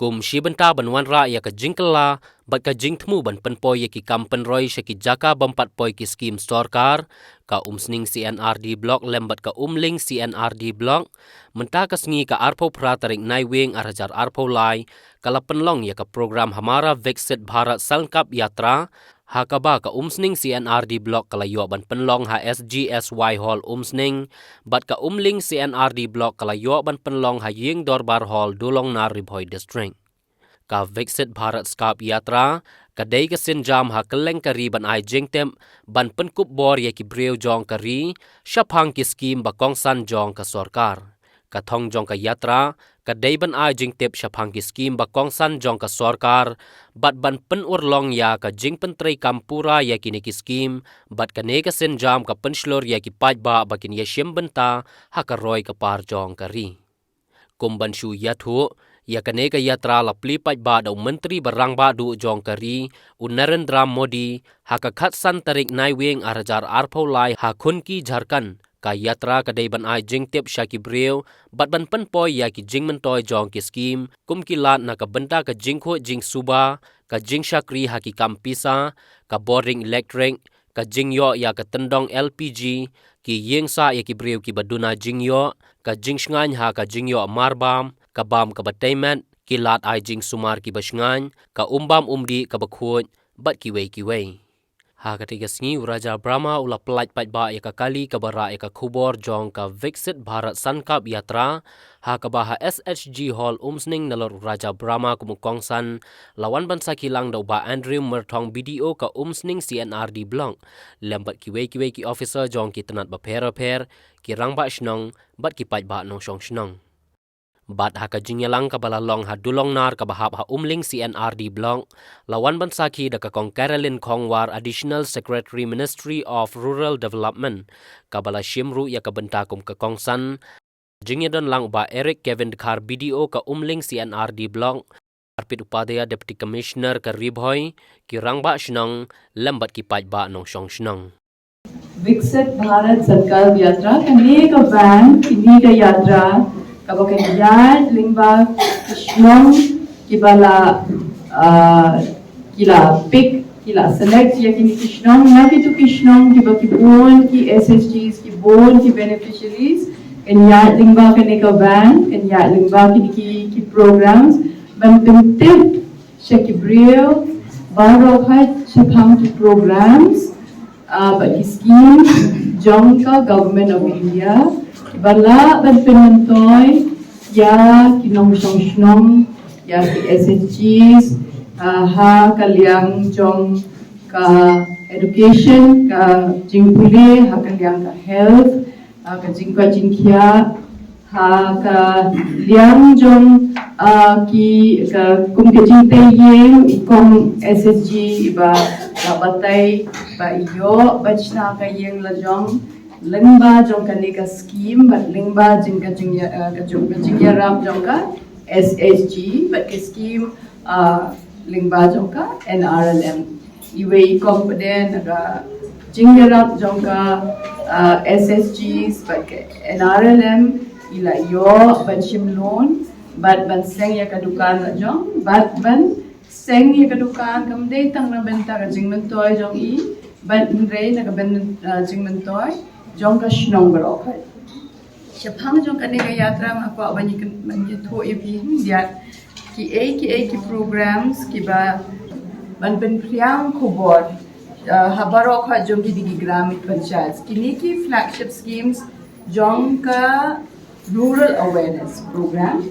Kum si benta banwan ra ya ka jingkala bat ka jingtmu ban penpoi ya ki kampen roy syaki jaka bampat poi ki skim storkar ka umsning CNRD block lembat ka umling CNRD block menta ka sngi ka arpo pratarik naiwing arajar arpo lai kala penlong ya ka program Hamara Viksit Bharat Sankalp Yatra hakaba ka umsning CNRD block kala yo ban penlong HSGSY hall umsning bat ka umling CNRD block kala yo ban penlong haying dorbar hall dulong na ribhoi district ka Viksit Bharat Sankalp Yatra kadai ka sinjam ha keleng kari ban ai jingtem ban penkup bor ye ki breu jong kari shaphang ki skim ba kongsan jong ka sarkar ka thong jong ka yatra kadai ban ai jingtep shaphang ki skim ba kongsan jong ka sarkar bat ban pen urlong ya ka jingpentrei kampura ya ki ki skim bat ka ne ka sinjam ka penslor ya ki Paitbah ba kin ye shim benta ha ka roi ka par jong kari kumban shu yathu ya kane ka yatra la pli Paitbah da menteri barang ba du jong kari Narendra Modi ha ka khat san tarik naiwing arajar arpho lai ha khun ki Jharkhand ka yatra ka dei ban ai jingtep shaki breu bat ban pen poi ya ki Jingmyntoi jong ki skim kum ki lat na ka benta ka jingkho jing suba ka jing shakri ha ki kampisa ka boring electric ka jingyo ya ka tendong LPG ki yengsa ya ki breu ki baduna jingyo ka jing shngan ha ka jingyo marbam ka bam ka bataiman ki lat ai jing sumar ki basngan ka umbam umdi ka bakhut bat ki wei ha ka tiga sngi Raja Brahma ula pelaj Paitbah ya ka kali ka bara ya ka khubor jong ka Viksit Bharat Sankalp Yatra ha ka baha SHG hall umsning nalor Raja Brahma kumukongsan lawan bansa kilang dau ba Andrew Merthong BDO ka umsning CNRD block lembat ki wei ki officer jong ki tenat ba pher ki rangba snong bat ki Paitbah nong shong snong bat ha ka jingyalang ka balalong ha dulong nar ka bahap ha umling CNRD block lawan bansaki da ka kong Carolyn Khongwar Additional Secretary Ministry of Rural Development ka bala shimru ya ka bentakum ka kongsan jingyadon lang ba Eric Kevin Khar BDO ka umling CNRD block Arpit Upadhyaya Deputy Commissioner ka Ribhoi ki rangba shnong lambat ki Paitbah nong shong shnong Viksit Bharat Sankalp Yatra kane ka van kini ka yatra kabakan yad Lyngba kishnong kibala kila pick kila select ya kini kishnong na kitu kishnong kiba kibon ki SSGs kibon ki beneficiaries kan yad Lyngba kane ka van kan yad Lyngba kini ki programs ban tip siya kibril baro hat siya ki programs bagi scheme jongka government of India bala ban Jingmyntoi ya kinong shnong ya ki SHGs ha kaliang jong ka education ka jingpule ha kaliang ka health ka jingka jingkia ha ka liang jong ki ka kum ke jingte yeng ikong SHG iba batai ba iyo bachna ka yeng la jong Lyngba jong ka nika scheme but Lyngba jing ka rap jong ka SHG but ka scheme Lyngba jong ka NRLM iwe kompeden naga jing rap jong ka SHGs but ka NRLM ila yo ban shim loan but ban seng ya ka dukan la jong but ban seng ya ka dukan kamde tang na benta ka Jingmyntoi jong i but rei na ka ben Jingmyntoi jong ka shnong barok shapang jong ka nega yatra ma ko bani tho epi dia ki programs ki ba ban ben priang khobor habarok ha jong ki digi gramit panchayat kini ki flagship schemes jong ka rural awareness program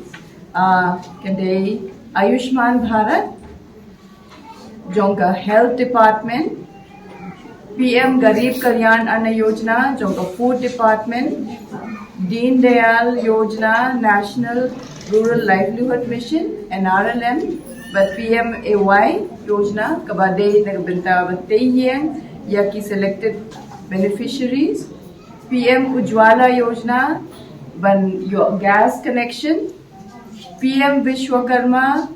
kande Ayushman Bharat jong ka health department PM Garib Kalyan Anna Yojana, Jonka Food Department, Deen Dayal Yojana, National Rural Livelihood Mission, NRLM, but PMAY Yojana, Kabade Nagbenta Batayeng, Yaki selected beneficiaries, PM Ujwala Yojana, Ban Yo gas connection, PM Vishwakarma,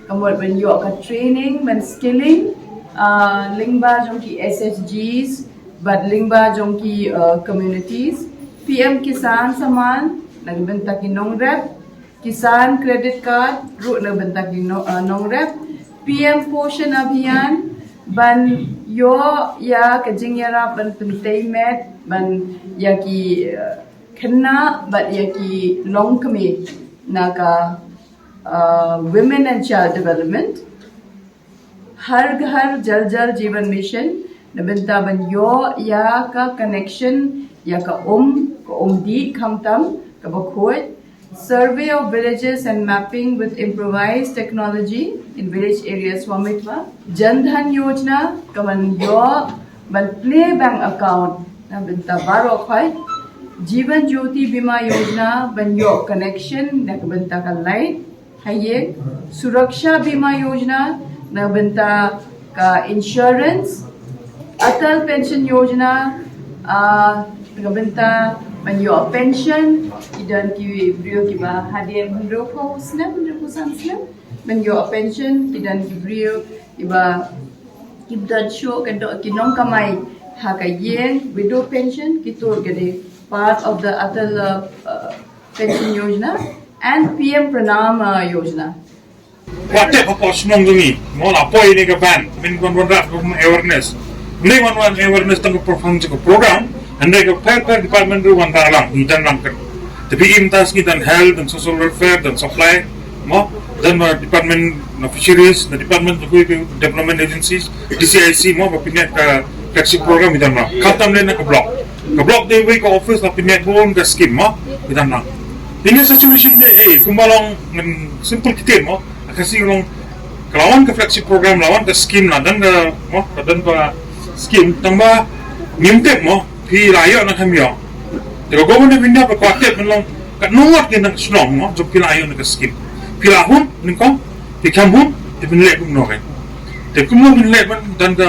Ban Yo training, Ban skilling, Lyngba jong ki SHGs but Lyngba jong ki communities PM Kisan Saman nagbenta ki nongrep किसान credit card रू न बंता की नोंगरेप PM पोषण अभियान ban yo ya ke jingyara ban pentai met ban ya ki kena but ya ki long kami naka women and child development har ghar jal jal जीवन mission nabenta ban yo ya ka connection ya ka di khamtam ka bakhoi survey of villages and mapping with improvised technology in village areas Swamitva Jan Dhan Yojana kaman yo ban play bank account na benta baro khai Jeevan Jyoti Bima Yojana ban yo connection na benta ka light haye Suraksha Bima Yojana na benta ka insurance Atal Pension Yojana na benta ban yo pension idan ki brio ki ba hadiah bro ko snap ban yo pension idan ki brio iba kibdan show kado ki nong kamai ha ka yen widow pension ki tur gade part of the Atal pension yojana and PM Pranam yojana Wate proportional dumi mo la poi ni ka ban min kon rat awareness ni one awareness tang perform ko program and they go per department ru wan dalang idan lang kan tapi imtas ki dan health and social welfare dan supply mo dan department of fisheries the department of development agencies DCIC mo pinya ka taxi program idan lang khatam le na ka block de we ka office na pinya bon ka scheme mo idan lang ini situation de kumbalong simple kitin mo kasi long lawan ka flexi program lawan ka scheme na dan mo dan pa scheme tamba nimtek mo pi rayo na kamyo pero government of India pa kwatet man long ka nuwat kin ng snong mo so pi rayo na ka scheme pi lahun ning ko pi kambun ti pinle kum no kay te kum no pinle man dan ka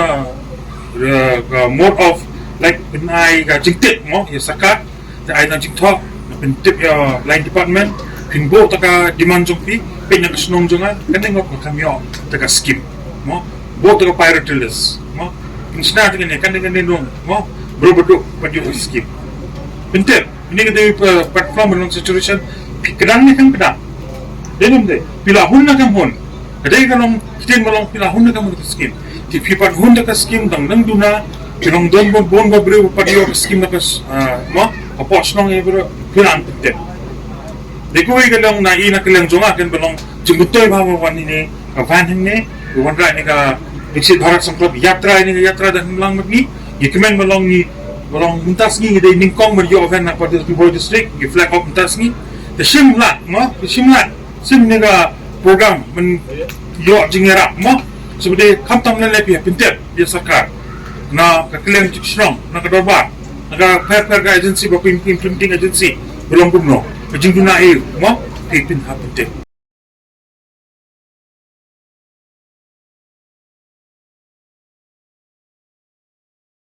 more of like pinay ka jingtit mo ya sakat ta ay dan jingtok na pintip ya line department pinbo ta ka demand jong pi pinya ka snong jonga kaning ko kamyo ta ka scheme mo bo ta ka priority list mo insna ta ni kaning nung mo bro betul pada scheme. Pintar, ini kita platform dalam situation kadang ni kan kadang. Dengar deh, pilahun nak kamu. Kadang kalau kita malang pilahun nak kamu scheme. Di pipat hun nak scheme dang duna, jangan bon beri pada yo scheme nak mo apos nong bro pilan pintar. Dekoi kalau nai nak kelang jonga kan belong Jingmyntoi bawa wan ini, van ini, wan rai ni ka Viksit Bharat Sankalp Yatra ini Yatra dan melang ni. Gikemen melong ni melong muntas ni de ningkong merjo oven na pada Piboi district gi flag of muntas ni the shimlat mo shimlat sim ni ga program men yo jingera mo sebagai kamtam na lepi pinter dia sarkar na ka klem tik strong na ka dorbar na ka per agency ba implementing agency belum gumno jingduna mo pin ha pinter